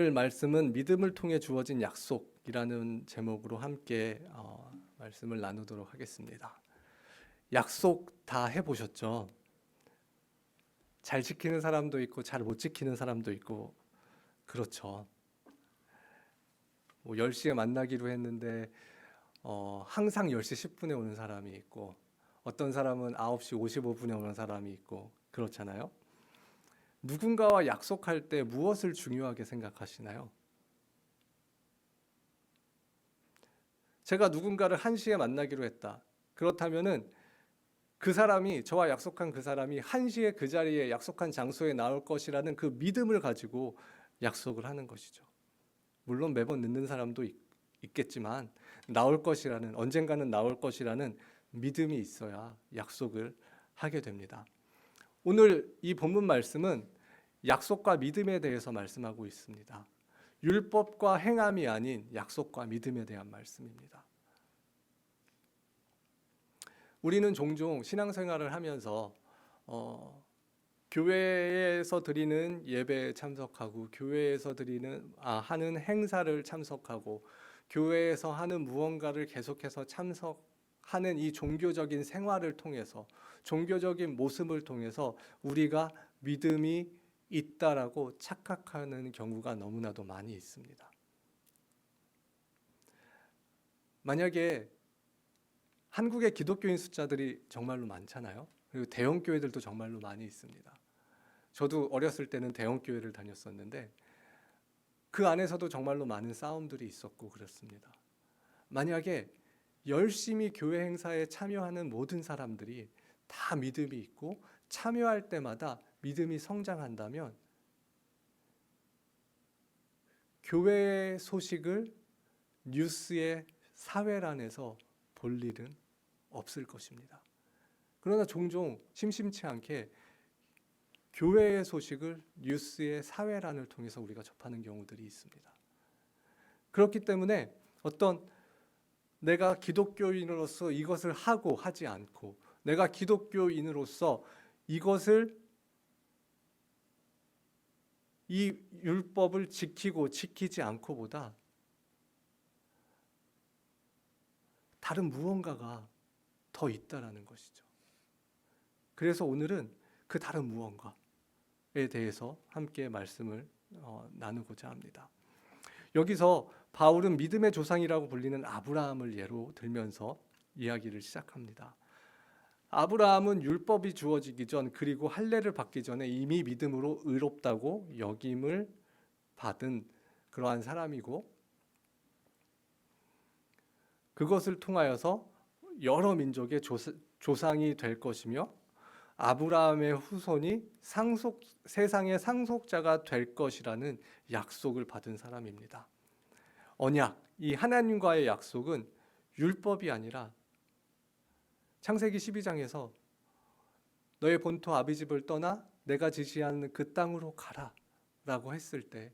말씀은 믿음을 통해 주어진 약속이라는 제목으로 함께 말씀을 나누도록 하겠습니다. 약속 다 해보셨죠? 잘 지키는 사람도 있고 잘 못 지키는 사람도 있고 그렇죠. 뭐 10시에 만나기로 했는데 항상 10시 10분에 오는 사람이 있고 어떤 사람은 9시 55분에 오는 사람이 있고 그렇잖아요. 누군가와 약속할 때 무엇을 중요하게 생각하시나요? 제가 누군가를 1시에 만나기로 했다. 그렇다면은 그 사람이, 저와 약속한 그 사람이 1시에 그 자리에 약속한 장소에 나올 것이라는 그 믿음을 가지고 약속을 하는 것이죠. 물론 매번 늦는 사람도 있겠지만 나올 것이라는, 언젠가는 나올 것이라는 믿음이 있어야 약속을 하게 됩니다. 오늘 이 본문 말씀은 약속과 믿음에 대해서 말씀하고 있습니다. 율법과 행함이 아닌 약속과 믿음에 대한 말씀입니다. 우리는 종종 신앙생활을 하면서 교회에서 드리는 예배에 참석하고 교회에서 하는 행사를 참석하고 교회에서 하는 무언가를 계속해서 참석하는 이 종교적인 생활을 통해서 종교적인 모습을 통해서 우리가 믿음이 있다라고 착각하는 경우가 너무나도 많이 있습니다. 만약에 한국의 기독교인 숫자들이 정말로 많잖아요. 그리고 대형 교회들도 정말로 많이 있습니다. 저도 어렸을 때는 대형 교회를 다녔었는데 그 안에서도 정말로 많은 싸움들이 있었고 그렇습니다. 만약에 열심히 교회 행사에 참여하는 모든 사람들이 다 믿음이 있고 참여할 때마다 믿음이 성장한다면 교회의 소식을 뉴스의 사회란에서 볼 일은 없을 것입니다. 그러나 종종 심심치 않게 교회의 소식을 뉴스의 사회란을 통해서 우리가 접하는 경우들이 있습니다. 그렇기 때문에 내가 기독교인으로서 이것을 하고 하지 않고 내가 기독교인으로서 이 율법을 지키고 지키지 않고보다 다른 무언가가 더 있다라는 것이죠. 그래서 오늘은 그 다른 무언가에 대해서 함께 말씀을 나누고자 합니다. 여기서 바울은 믿음의 조상이라고 불리는 아브라함을 예로 들면서 이야기를 시작합니다. 아브라함은 율법이 주어지기 전 그리고 할례를 받기 전에 이미 믿음으로 의롭다고 여김을 받은 그러한 사람이고 그것을 통하여서 여러 민족의 조상이 될 것이며 아브라함의 후손이 세상의 상속자가 될 것이라는 약속을 받은 사람입니다. 언약, 이 하나님과의 약속은 율법이 아니라 창세기 12장에서 너의 본토 아비집을 떠나 내가 지시하는 그 땅으로 가라 라고 했을 때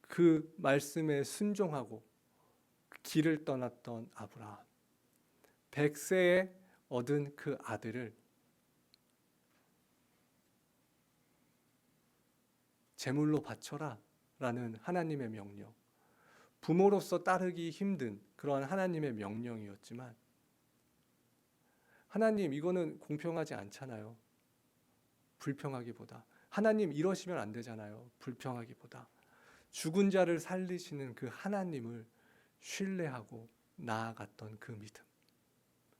그 말씀에 순종하고 길을 떠났던 아브라함, 100세에 얻은 그 아들을 제물로 바쳐라 라는 하나님의 명령, 부모로서 따르기 힘든 그러한 하나님의 명령이었지만 하나님 이거는 공평하지 않잖아요. 불평하기보다 하나님 이러시면 안 되잖아요. 불평하기보다 죽은 자를 살리시는 그 하나님을 신뢰하고 나아갔던 그 믿음,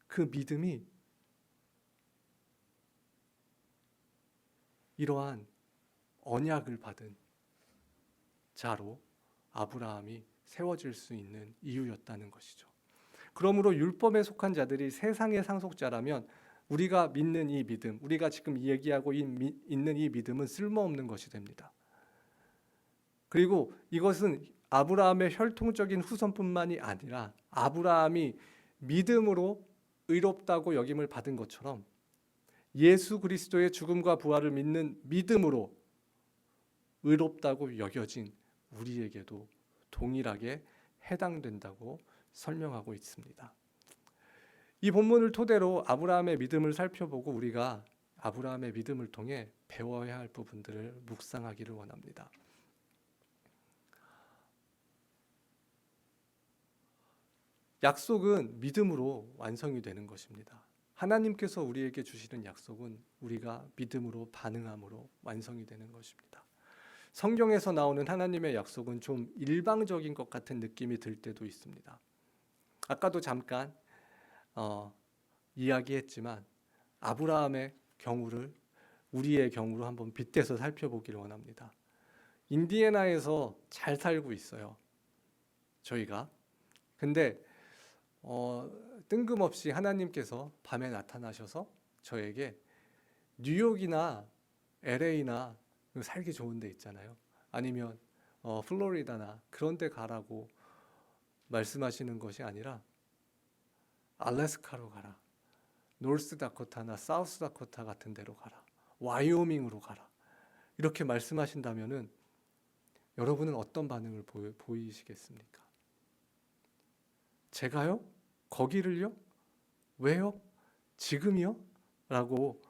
그 믿음이 이러한 언약을 받은 자로 아브라함이 세워질 수 있는 이유였다는 것이죠. 그러므로 율법에 속한 자들이 세상의 상속자라면 우리가 믿는 이 믿음, 우리가 지금 얘기하고 있는 이 믿음은 쓸모없는 것이 됩니다. 그리고 이것은 아브라함의 혈통적인 후손뿐만이 아니라 아브라함이 믿음으로 의롭다고 여김을 받은 것처럼 예수 그리스도의 죽음과 부활을 믿는 믿음으로 의롭다고 여겨진 우리에게도 동일하게 해당된다고 설명하고 있습니다. 이 본문을 토대로 아브라함의 믿음을 살펴보고 우리가 아브라함의 믿음을 통해 배워야 할 부분들을 묵상하기를 원합니다. 약속은 믿음으로 완성이 되는 것입니다. 하나님께서 우리에게 주시는 약속은 우리가 믿음으로 반응함으로 완성이 되는 것입니다. 성경에서 나오는 하나님의 약속은 좀 일방적인 것 같은 느낌이 들 때도 있습니다. 아까도 잠깐 이야기했지만 아브라함의 경우를 우리의 경우로 한번 빗대서 살펴보기를 원합니다. 인디애나에서 잘 살고 있어요. 저희가. 근데 뜬금없이 하나님께서 밤에 나타나셔서 저에게 뉴욕이나 LA나 살기 좋은 데 있잖아요. 아니면 플로리다나 그런 데 가라고 말씀하시는 것이 아니라 알래스카로 가라. 노스다코타나 사우스다코타 같은 데로 가라. 와이오밍으로 가라. 이렇게 말씀하신다면은 여러분은 어떤 반응을 보이시겠습니까? 제가요? 거기를요? 왜요? 지금이요? 라고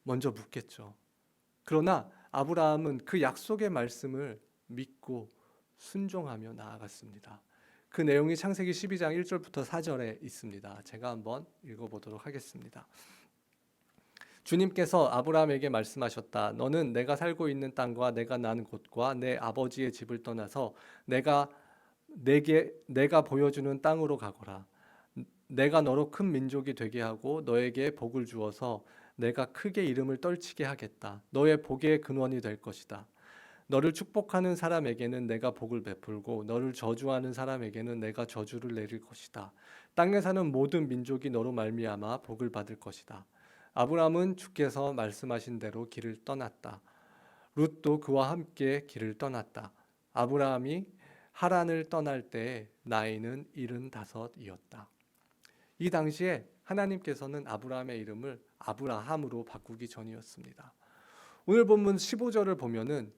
먼저 묻겠죠. 그러나 아브라함은 그 약속의 말씀을 믿고 순종하며 나아갔습니다. 그 내용이 창세기 12장 1절부터 4절에 있습니다. 제가 한번 읽어보도록 하겠습니다. 주님께서 아브라함에게 말씀하셨다. 너는 내가 살고 있는 땅과 내가 난 곳과 내 아버지의 집을 떠나서 내가 보여주는 땅으로 가거라. 내가 너로 큰 민족이 되게 하고 너에게 복을 주어서 내가 크게 이름을 떨치게 하겠다. 너의 복의 근원이 될 것이다. 너를 축복하는 사람에게는 내가 복을 베풀고 너를 저주하는 사람에게는 내가 저주를 내릴 것이다. 땅에 사는 모든 민족이 너로 말미암아 복을 받을 것이다. 아브라함은 주께서 말씀하신 대로 길을 떠났다. 룻도 그와 함께 길을 떠났다. 아브라함이 하란을 떠날 때 나이는 75이었다. 이 당시에 하나님께서는 아브라함의 이름을 아브라함으로 바꾸기 전이었습니다. 오늘 본문 15절을 보면은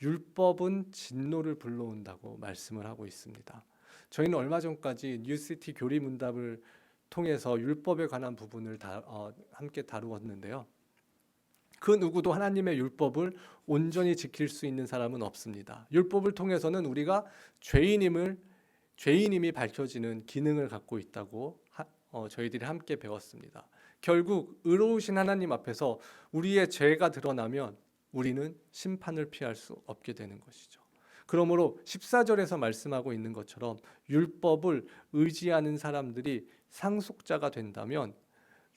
율법은 진노를 불러온다고 말씀을 하고 있습니다. 저희는 얼마 전까지 뉴시티 교리문답을 통해서 율법에 관한 부분을 함께 다루었는데요. 그 누구도 하나님의 율법을 온전히 지킬 수 있는 사람은 없습니다. 율법을 통해서는 우리가 죄인임이 밝혀지는 기능을 갖고 있다고 저희들이 함께 배웠습니다. 결국 의로우신 하나님 앞에서 우리의 죄가 드러나면 우리는 심판을 피할 수 없게 되는 것이죠. 그러므로 14절에서 말씀하고 있는 것처럼 율법을 의지하는 사람들이 상속자가 된다면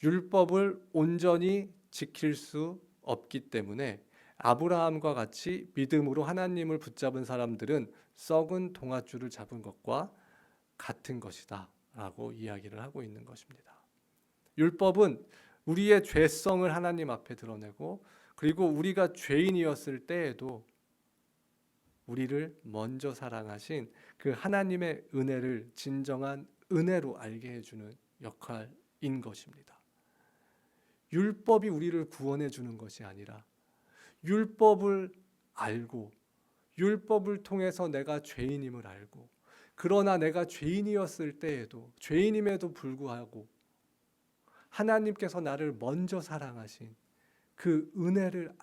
율법을 온전히 지킬 수 없기 때문에 아브라함과 같이 믿음으로 하나님을 붙잡은 사람들은 썩은 동아줄을 잡은 것과 같은 것이다 라고 이야기를 하고 있는 것입니다. 율법은 우리의 죄성을 하나님 앞에 드러내고 그리고 우리가 죄인이었을 때에도 우리를 먼저 사랑하신 그 하나님의 은혜를 진정한 은혜로 알게 해주는 역할인 것입니다. 율법이 우리를 구원해 주는 것이 아니라 율법을 알고 율법을 통해서 내가 죄인임을 알고 그러나 내가 죄인이었을 때에도 죄인임에도 불구하고 하나님께서 나를 먼저 사랑하신 그 은혜를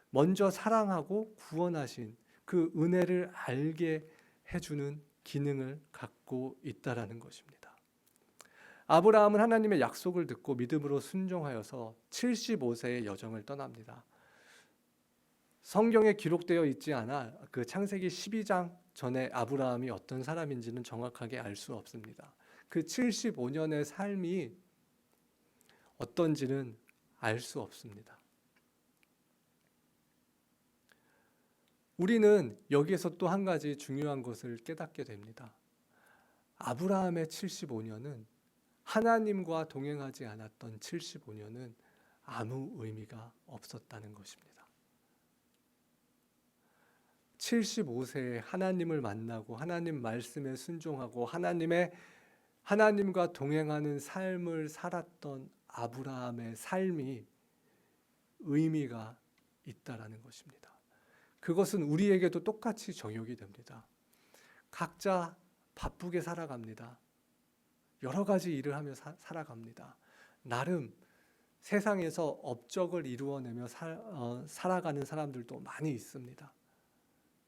먼저 사랑하고 구원하신 그 은혜를 알게 해주는 기능을 갖고 있다라는 것입니다. 아브라함은 하나님의 약속을 듣고 믿음으로 순종하여서 75세의 여정을 떠납니다. 성경에 기록되어 있지 않아 그 창세기 12장 전에 아브라함이 어떤 사람인지는 정확하게 알 수 없습니다. 그 75년의 삶이 어떤지는 알 수 없습니다. 우리는 여기에서 또 한 가지 중요한 것을 깨닫게 됩니다. 아브라함의 75년은 하나님과 동행하지 않았던 75년은 아무 의미가 없었다는 것입니다. 75세에 하나님을 만나고 하나님 말씀에 순종하고 하나님과 동행하는 삶을 살았던 아브라함의 삶이 의미가 있다라는 것입니다. 그것은 우리에게도 똑같이 적용이 됩니다. 각자 바쁘게 살아갑니다. 여러 가지 일을 하며 살아갑니다. 나름 세상에서 업적을 이루어내며 살아가는 사람들도 많이 있습니다.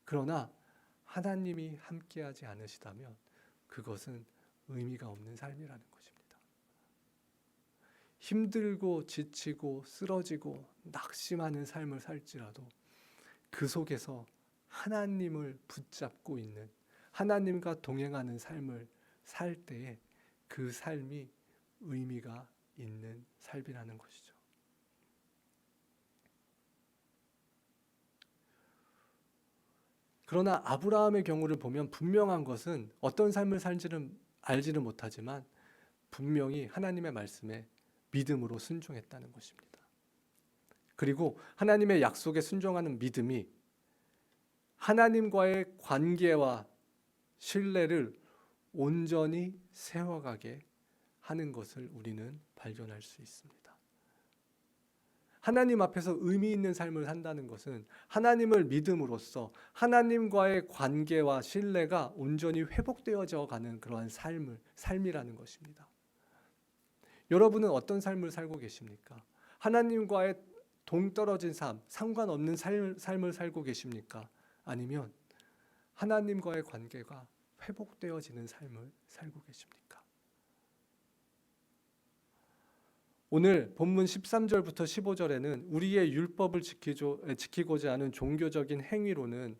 그러나 하나님이 함께하지 않으시다면 그것은 의미가 없는 삶이라는 것입니다. 힘들고 지치고 쓰러지고 낙심하는 삶을 살지라도 그 속에서 하나님을 붙잡고 있는, 하나님과 동행하는 삶을 살 때에 그 삶이 의미가 있는 삶이라는 것이죠. 그러나 아브라함의 경우를 보면 분명한 것은 어떤 삶을 살지는 알지는 못하지만 분명히 하나님의 말씀에 믿음으로 순종했다는 것입니다. 그리고 하나님의 약속에 순종하는 믿음이 하나님과의 관계와 신뢰를 온전히 세워가게 하는 것을 우리는 발견할 수 있습니다. 하나님 앞에서 의미 있는 삶을 산다는 것은 하나님을 믿음으로써 하나님과의 관계와 신뢰가 온전히 회복되어져 가는 그러한 삶이라는 것입니다. 여러분은 어떤 삶을 살고 계십니까? 하나님과의 동떨어진 삶, 상관없는 삶을 살고 계십니까? 아니면 하나님과의 관계가 회복되어지는 삶을 살고 계십니까? 오늘 본문 13절부터 15절에는 우리의 율법을 지키고자 하는 종교적인 행위로는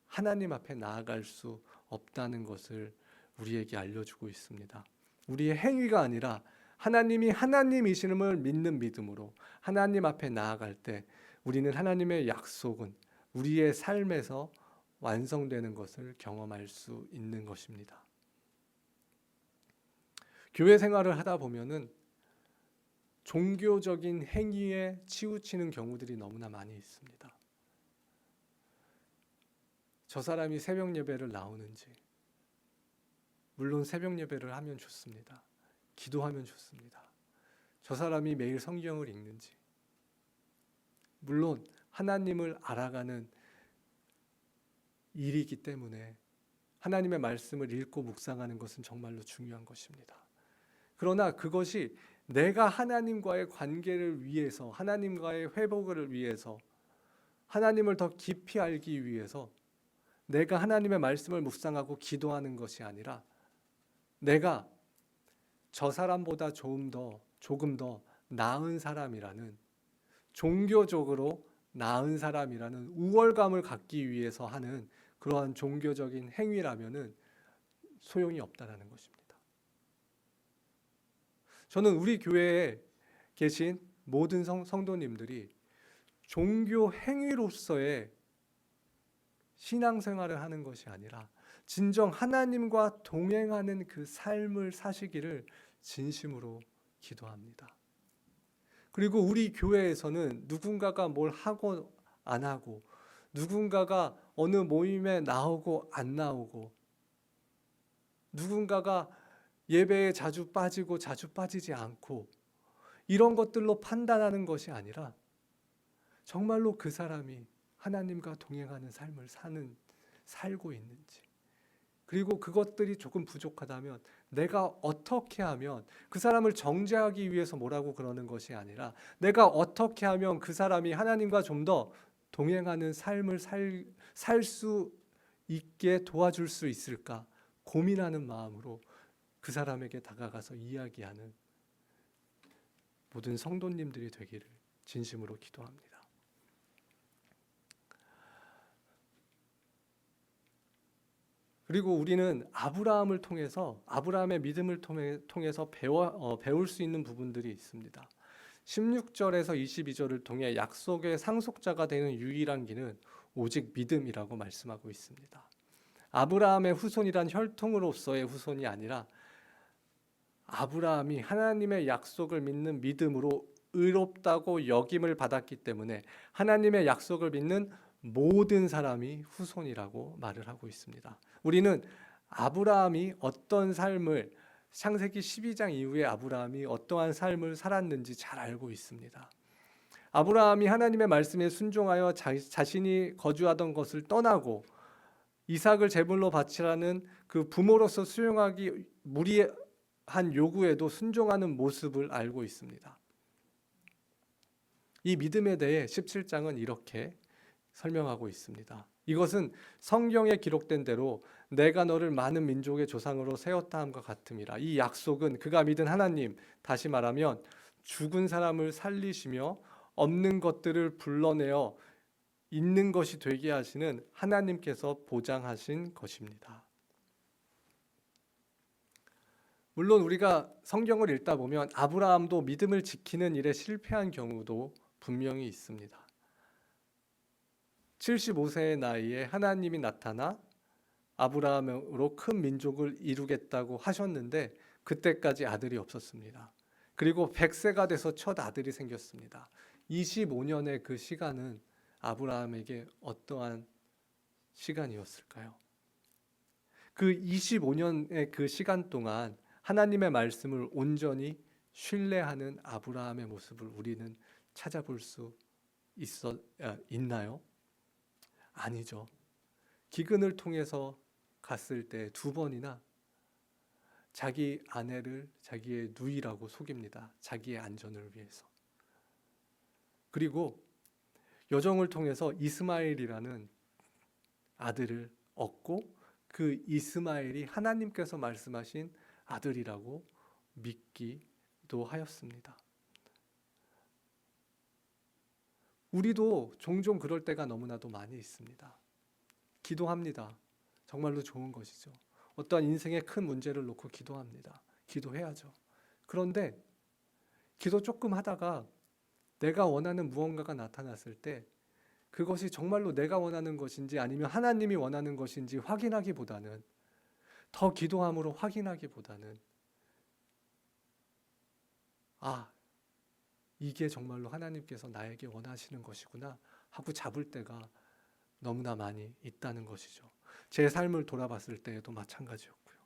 하나님 앞에 나아갈 수 없다는 것을 우리에게 알려주고 있습니다. 우리의 행위가 아니라 하나님이 하나님이심을 믿는 믿음으로 하나님 앞에 나아갈 때 우리는 하나님의 약속은 우리의 삶에서 완성되는 것을 경험할 수 있는 것입니다. 교회 생활을 하다 보면은 종교적인 행위에 치우치는 경우들이 너무나 많이 있습니다. 저 사람이 새벽 예배를 나오는지, 물론 새벽 예배를 하면 좋습니다. 기도하면 좋습니다. 저 사람이 매일 성경을 읽는지, 물론 하나님을 알아가는 일이기 때문에 하나님의 말씀을 읽고 묵상하는 것은 정말로 중요한 것입니다. 그러나 그것이 내가 하나님과의 관계를 위해서, 하나님과의 회복을 위해서, 하나님을 더 깊이 알기 위해서 내가 하나님의 말씀을 묵상하고 기도하는 것이 아니라 내가 저 사람보다 조금 더 나은 사람이라는, 종교적으로 나은 사람이라는 우월감을 갖기 위해서 하는 그러한 종교적인 행위라면은 소용이 없다라는 것입니다. 저는 우리 교회에 계신 모든 성도님들이 종교 행위로서의 신앙생활을 하는 것이 아니라 진정 하나님과 동행하는 그 삶을 사시기를 진심으로 기도합니다. 그리고 우리 교회에서는 누군가가 뭘 하고 안 하고, 누군가가 어느 모임에 나오고 안 나오고, 누군가가 예배에 자주 빠지고 자주 빠지지 않고, 이런 것들로 판단하는 것이 아니라 정말로 그 사람이 하나님과 동행하는 삶을 살고 있는지, 그리고 그것들이 조금 부족하다면 내가 어떻게 하면, 그 사람을 정죄하기 위해서 뭐라고 그러는 것이 아니라 내가 어떻게 하면 그 사람이 하나님과 좀 더 동행하는 삶을 살 수 있게 도와줄 수 있을까 고민하는 마음으로 그 사람에게 다가가서 이야기하는 모든 성도님들이 되기를 진심으로 기도합니다. 그리고 우리는 아브라함의 믿음을 통해서 배울 수 있는 부분들이 있습니다. 16절에서 22절을 통해 약속의 상속자가 되는 유일한 길은 오직 믿음이라고 말씀하고 있습니다. 아브라함의 후손이란 혈통으로서의 후손이 아니라 아브라함이 하나님의 약속을 믿는 믿음으로 의롭다고 여김을 받았기 때문에 하나님의 약속을 믿는 모든 사람이 후손이라고 말을 하고 있습니다. 우리는 아브라함이 어떤 삶을, 창세기 12장 이후에 아브라함이 어떠한 삶을 살았는지 잘 알고 있습니다. 아브라함이 하나님의 말씀에 순종하여 자신이 거주하던 것을 떠나고 이삭을 제물로 바치라는 그 부모로서 수용하기 무리한 요구에도 순종하는 모습을 알고 있습니다. 이 믿음에 대해 17장은 이렇게 설명하고 있습니다. 이것은 성경에 기록된 대로 내가 너를 많은 민족의 조상으로 세웠다 함과 같음이라. 이 약속은 그가 믿은 하나님, 다시 말하면 죽은 사람을 살리시며 없는 것들을 불러내어 있는 것이 되게 하시는 하나님께서 보장하신 것입니다. 물론 우리가 성경을 읽다 보면 아브라함도 믿음을 지키는 일에 실패한 경우도 분명히 있습니다. 75세의 나이에 하나님이 나타나 아브라함으로 큰 민족을 이루겠다고 하셨는데 그때까지 아들이 없었습니다. 그리고 100세가 돼서 첫 아들이 생겼습니다. 25년의 그 시간은 아브라함에게 어떠한 시간이었을까요? 그 25년의 그 시간 동안 하나님의 말씀을 온전히 신뢰하는 아브라함의 모습을 우리는 찾아볼 수 있나요? 아니죠. 기근을 통해서 갔을 때 2번이나 자기 아내를 자기의 누이라고 속입니다. 자기의 안전을 위해서. 그리고 여정을 통해서 이스마엘이라는 아들을 얻고 그 이스마엘이 하나님께서 말씀하신 아들이라고 믿기도 하였습니다. 우리도 종종 그럴 때가 너무나도 많이 있습니다. 기도합니다. 정말로 좋은 것이죠. 어떠한 인생의 큰 문제를 놓고 기도합니다. 기도해야죠. 그런데 기도 조금 하다가 내가 원하는 무언가가 나타났을 때 그것이 정말로 내가 원하는 것인지 아니면 하나님이 원하는 것인지 확인하기보다는, 더 기도함으로 확인하기보다는 이게 정말로 하나님께서 나에게 원하시는 것이구나 하고 잡을 때가 너무나 많이 있다는 것이죠. 제 삶을 돌아봤을 때에도 마찬가지였고요.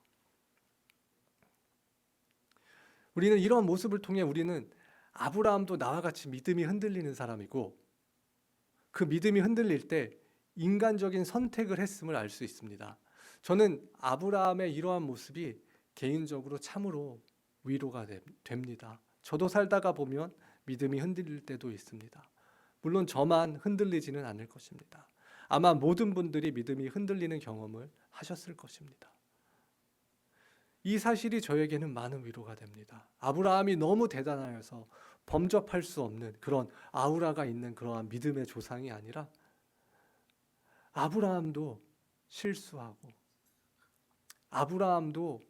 우리는 이런 모습을 통해 우리는 아브라함도 나와 같이 믿음이 흔들리는 사람이고, 그 믿음이 흔들릴 때 인간적인 선택을 했음을 알 수 있습니다. 저는 아브라함의 이러한 모습이 개인적으로 참으로 위로가 됩니다. 저도 살다가 보면 믿음이 흔들릴 때도 있습니다. 물론 저만 흔들리지는 않을 것입니다. 아마 모든 분들이 믿음이 흔들리는 경험을 하셨을 것입니다. 이 사실이 저에게는 많은 위로가 됩니다. 아브라함이 너무 대단하여서 범접할 수 없는 그런 아우라가 있는 그러한 믿음의 조상이 아니라, 아브라함도 실수하고 아브라함도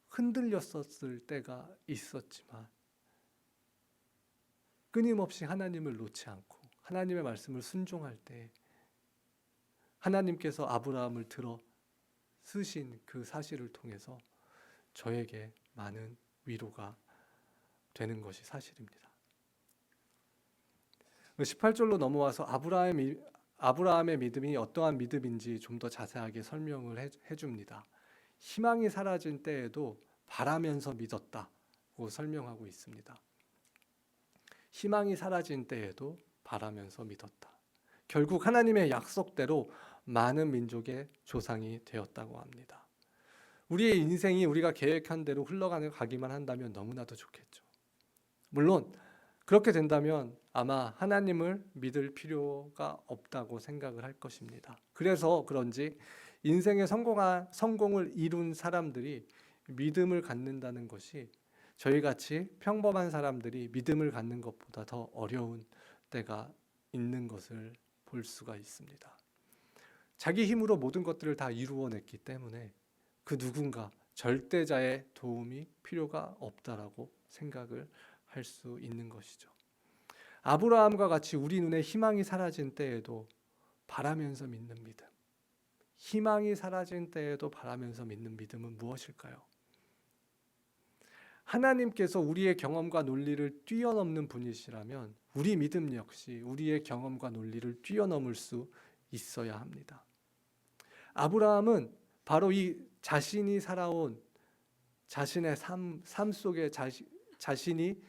흔들렸었을 때가 있었지만 끊임없이 하나님을 놓지 않고 하나님의 말씀을 순종할 때 하나님께서 아브라함을 들어 쓰신 그 사실을 통해서 저에게 많은 위로가 되는 것이 사실입니다. 18절로 넘어와서 아브라함의 믿음이 어떠한 믿음인지 좀 더 자세하게 설명을 해줍니다. 희망이 사라진 때에도 바라면서 믿었다고 설명하고 있습니다. 희망이 사라진 때에도 바라면서 믿었다. 결국 하나님의 약속대로 많은 민족의 조상이 되었다고 합니다. 우리의 인생이 우리가 계획한 대로 흘러가기만 한다면 너무나도 좋겠죠. 물론 그렇게 된다면 아마 하나님을 믿을 필요가 없다고 생각을 할 것입니다. 그래서 그런지 인생의 성공을 이룬 사람들이 믿음을 갖는다는 것이 저희같이 평범한 사람들이 믿음을 갖는 것보다 더 어려운 때가 있는 것을 볼 수가 있습니다. 자기 힘으로 모든 것들을 다 이루어냈기 때문에 그 누군가 절대자의 도움이 필요가 없다라고 생각을 할 수 있는 것이죠. 아브라함과 같이 우리 눈에 희망이 사라진 때에도 바라면서 믿는 믿음, 희망이 사라진 때에도 바라면서 믿는 믿음은 무엇일까요? 하나님께서 우리의 경험과 논리를 뛰어넘는 분이시라면 우리 믿음 역시 우리의 경험과 논리를 뛰어넘을 수 있어야 합니다. 아브라함은 바로 이 자신이 살아온 자신의 삶 속에 자신이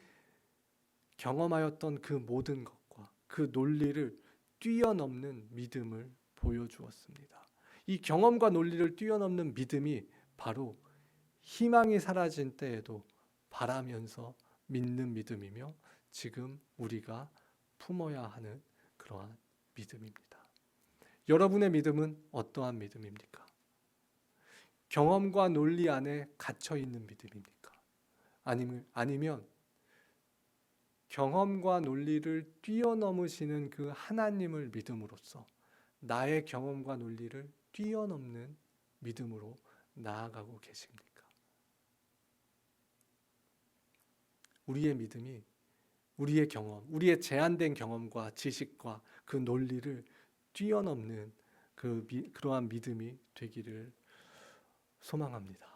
경험하였던 그 모든 것과 그 논리를 뛰어넘는 믿음을 보여주었습니다. 이 경험과 논리를 뛰어넘는 믿음이 바로 희망이 사라진 때에도 바라면서 믿는 믿음이며 지금 우리가 품어야 하는 그러한 믿음입니다. 여러분의 믿음은 어떠한 믿음입니까? 경험과 논리 안에 갇혀 있는 믿음입니까? 아니면 경험과 논리를 뛰어넘으시는 그 하나님을 믿음으로써 나의 경험과 논리를 뛰어넘는 믿음으로 나아가고 계십니까? 우리의 믿음이 우리의 경험, 우리의 제한된 경험과 지식과 그 논리를 뛰어넘는 그러한 믿음이 되기를 소망합니다.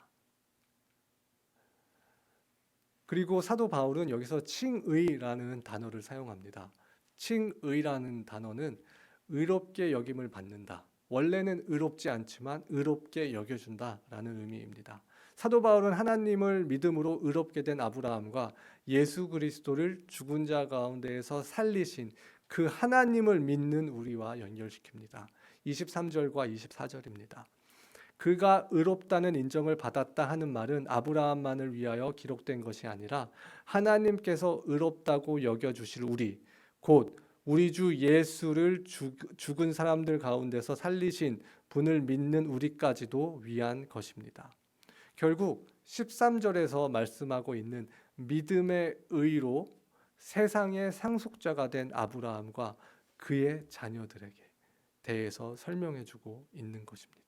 그리고 사도 바울은 여기서 칭의라는 단어를 사용합니다. 칭의라는 단어는 의롭게 여김을 받는다. 원래는 의롭지 않지만 의롭게 여겨준다라는 의미입니다. 사도 바울은 하나님을 믿음으로 의롭게 된 아브라함과 예수 그리스도를 죽은 자 가운데에서 살리신 그 하나님을 믿는 우리와 연결시킵니다. 23절과 24절입니다. 그가 의롭다는 인정을 받았다 하는 말은 아브라함만을 위하여 기록된 것이 아니라 하나님께서 의롭다고 여겨주실 우리, 곧 우리 주 예수를 죽은 사람들 가운데서 살리신 분을 믿는 우리까지도 위한 것입니다. 결국 13절에서 말씀하고 있는 믿음의 의로 세상의 상속자가 된 아브라함과 그의 자녀들에게 대해서 설명해주고 있는 것입니다.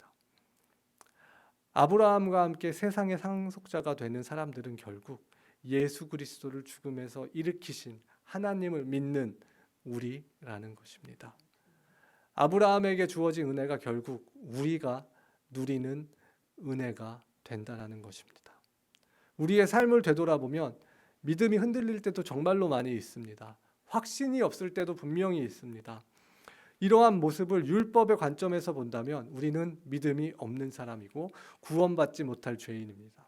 아브라함과 함께 세상의 상속자가 되는 사람들은 결국 예수 그리스도를 죽음에서 일으키신 하나님을 믿는 우리라는 것입니다. 아브라함에게 주어진 은혜가 결국 우리가 누리는 은혜가 된다는 것입니다. 우리의 삶을 되돌아보면 믿음이 흔들릴 때도 정말로 많이 있습니다. 확신이 없을 때도 분명히 있습니다. 이러한 모습을 율법의 관점에서 본다면 우리는 믿음이 없는 사람이고 구원받지 못할 죄인입니다.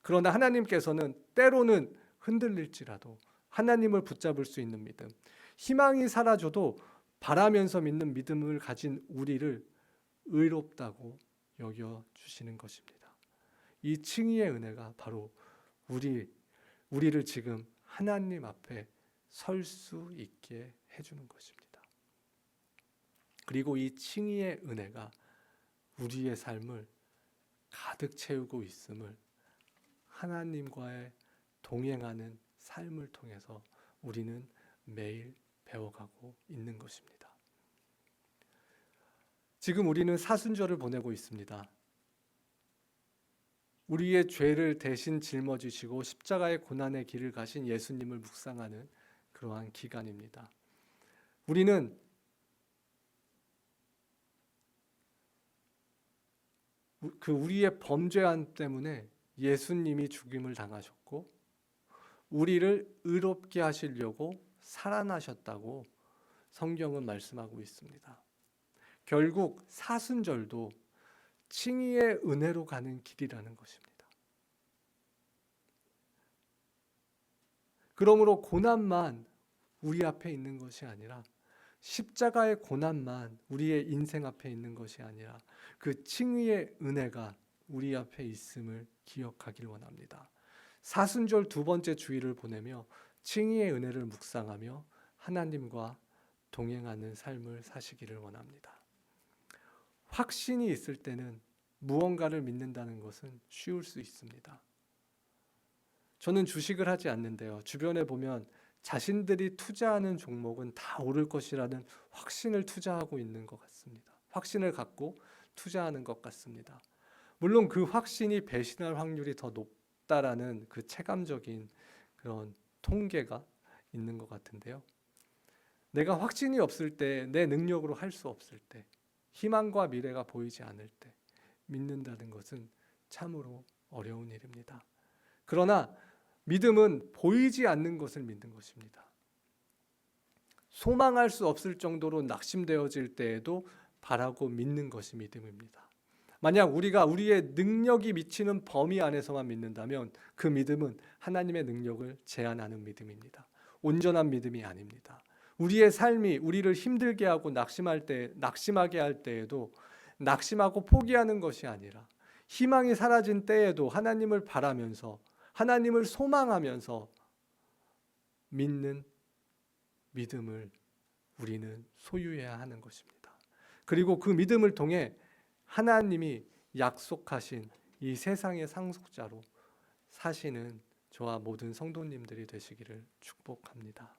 그러나 하나님께서는 때로는 흔들릴지라도 하나님을 붙잡을 수 있는 믿음, 희망이 사라져도 바라면서 믿는 믿음을 가진 우리를 의롭다고 여겨주시는 것입니다. 이 칭의의 은혜가 바로 우리를 지금 하나님 앞에 설 수 있게 해주는 것입니다. 그리고 이 칭의의 은혜가 우리의 삶을 가득 채우고 있음을 하나님과의 동행하는 삶을 통해서 우리는 매일 배워가고 있는 것입니다. 지금 우리는 사순절을 보내고 있습니다. 우리의 죄를 대신 짊어지시고 십자가의 고난의 길을 가신 예수님을 묵상하는 그러한 기간입니다. 우리는 우리의 범죄함 때문에 예수님이 죽임을 당하셨고 우리를 의롭게 하시려고 살아나셨다고 성경은 말씀하고 있습니다. 결국 사순절도 칭의의 은혜로 가는 길이라는 것입니다. 그러므로 고난만 우리 앞에 있는 것이 아니라 십자가의 고난만 우리의 인생 앞에 있는 것이 아니라 그 칭의의 은혜가 우리 앞에 있음을 기억하길 원합니다. 사순절 두 번째 주일을 보내며 칭의의 은혜를 묵상하며 하나님과 동행하는 삶을 사시기를 원합니다. 확신이 있을 때는 무언가를 믿는다는 것은 쉬울 수 있습니다. 저는 주식을 하지 않는데요. 주변에 보면 자신들이 투자하는 종목은 다 오를 것이라는 확신을 투자하고 있는 것 같습니다. 확신을 갖고 투자하는 것 같습니다. 물론 그 확신이 배신할 확률이 더 높다라는 그 체감적인 그런 통계가 있는 것 같은데요. 내가 확신이 없을 때, 내 능력으로 할 수 없을 때, 희망과 미래가 보이지 않을 때 믿는다는 것은 참으로 어려운 일입니다. 그러나 믿음은 보이지 않는 것을 믿는 것입니다. 소망할 수 없을 정도로 낙심되어질 때에도 바라고 믿는 것이 믿음입니다. 만약 우리가 우리의 능력이 미치는 범위 안에서만 믿는다면 그 믿음은 하나님의 능력을 제한하는 믿음입니다. 온전한 믿음이 아닙니다. 우리의 삶이 우리를 힘들게 하고 낙심하게 할 때에도 낙심하고 포기하는 것이 아니라 희망이 사라진 때에도 하나님을 바라면서 하나님을 소망하면서 믿는 믿음을 우리는 소유해야 하는 것입니다. 그리고 그 믿음을 통해 하나님이 약속하신 이 세상의 상속자로 사시는 저와 모든 성도님들이 되시기를 축복합니다.